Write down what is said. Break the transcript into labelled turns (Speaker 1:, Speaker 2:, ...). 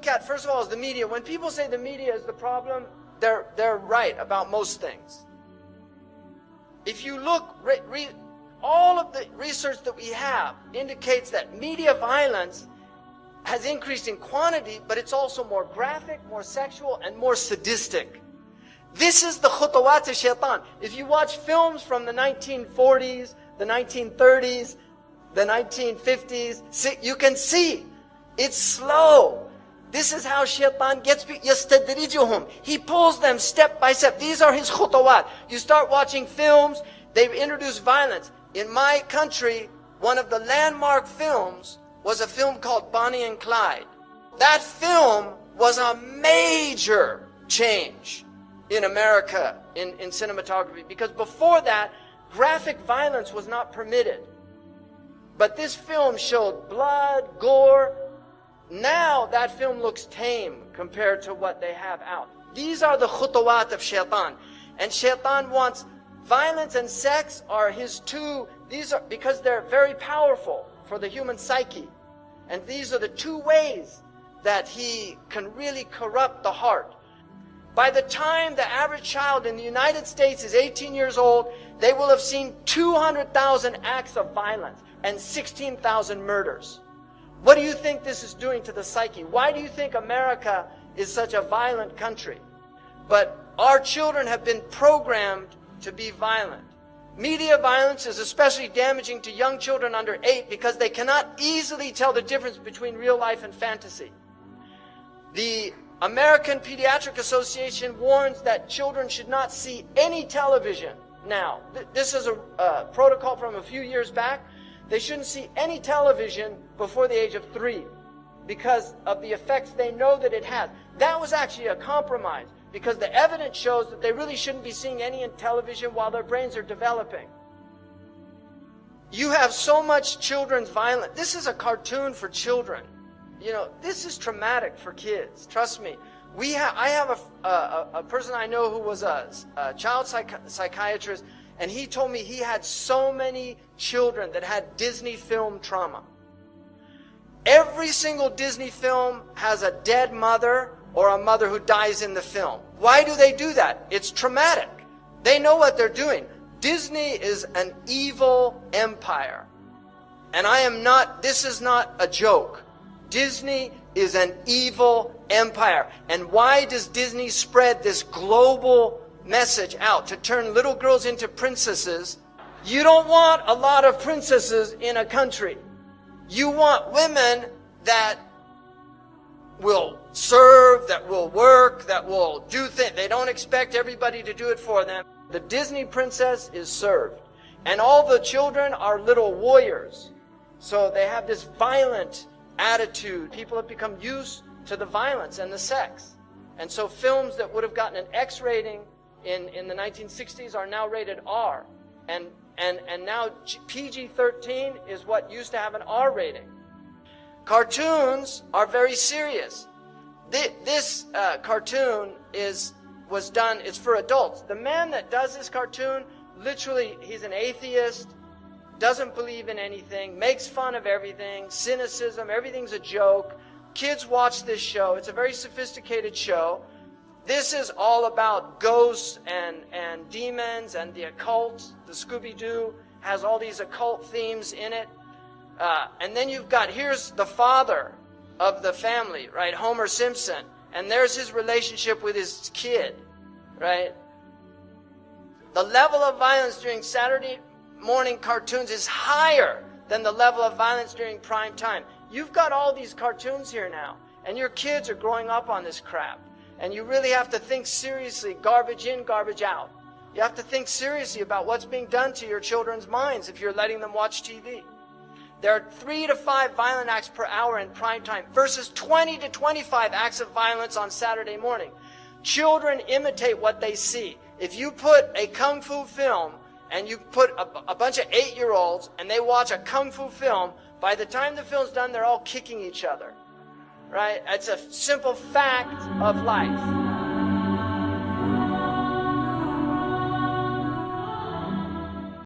Speaker 1: look at, first of all, is the media. When people say the media is the problem, they're right about most things. If you look, all of the research that we have indicates that media violence has increased in quantity, but it's also more graphic, more sexual, and more sadistic. This is the khutawat al-shaytan. If you watch films from the 1940s, the 1930s, the 1950s, you can see it's slow. This is how shaitan gets people. يَسْتَدْرِجُهُمْ. He pulls them step by step. These are his khutawat. You start watching films, they've introduced violence. In my country, one of the landmark films was a film called Bonnie and Clyde. That film was a major change in America in cinematography, because before that, graphic violence was not permitted. But this film showed blood, gore. Now that film looks tame compared to what they have out. These are the khutawat of shaitan. And shaitan wants violence and sex are his two, these are, because they're very powerful for the human psyche. And these are the two ways that he can really corrupt the heart. By the time the average child in the United States is 18 years old, they will have seen 200,000 acts of violence and 16,000 murders. What do you think this is doing to the psyche? Why do you think America is such a violent country? But our children have been programmed to be violent. Media violence is especially damaging to young children under 8 because they cannot easily tell the difference between real life and fantasy. The American Pediatric Association warns that children should not see any television now. This is a protocol from a few years back. They shouldn't see any television before the age of 3 because of the effects they know that it has. That was actually a compromise because the evidence shows that they really shouldn't be seeing any television while their brains are developing. You have so much children's violence. This is a cartoon for children. You know, this is traumatic for kids. Trust me. I have a person I know who was a child psychiatrist, and he told me he had so many children that had Disney film trauma. Every single Disney film has a dead mother or a mother who dies in the film. Why do they do that? It's traumatic. They know what they're doing. Disney is an evil empire. And this is not a joke. Disney is an evil empire. And why does Disney spread this global message out to turn little girls into princesses? You don't want a lot of princesses in a country. You want women that will serve, that will work, that will do things. They don't expect everybody to do it for them. The Disney princess is served. And all the children are little warriors. So they have this violent attitude. People have become used to the violence and the sex. And so films that would have gotten an X rating in the 1960s are now rated R. And now PG-13 is what used to have an R rating. Cartoons are very serious. This cartoon was done, it's for adults. The man that does this cartoon, literally, he's an atheist, doesn't believe in anything, makes fun of everything, cynicism, everything's a joke. Kids watch this show. It's a very sophisticated show. This is all about ghosts and demons and the occult. The Scooby-Doo has all these occult themes in it. And then here's the father of the family, right? Homer Simpson. And there's his relationship with his kid, right? The level of violence during Saturday morning cartoons is higher than the level of violence during prime time. You've got all these cartoons here now, and your kids are growing up on this crap. And you really have to think seriously, garbage in, garbage out. You have to think seriously about what's being done to your children's minds if you're letting them watch TV. There are 3 to 5 violent acts per hour in prime time versus 20 to 25 acts of violence on Saturday morning. Children imitate what they see. If you put a kung fu film and you put a bunch of 8-year-olds and they watch a kung fu film, by the time the film's done, they're all kicking each other. Right? It's a simple fact of life.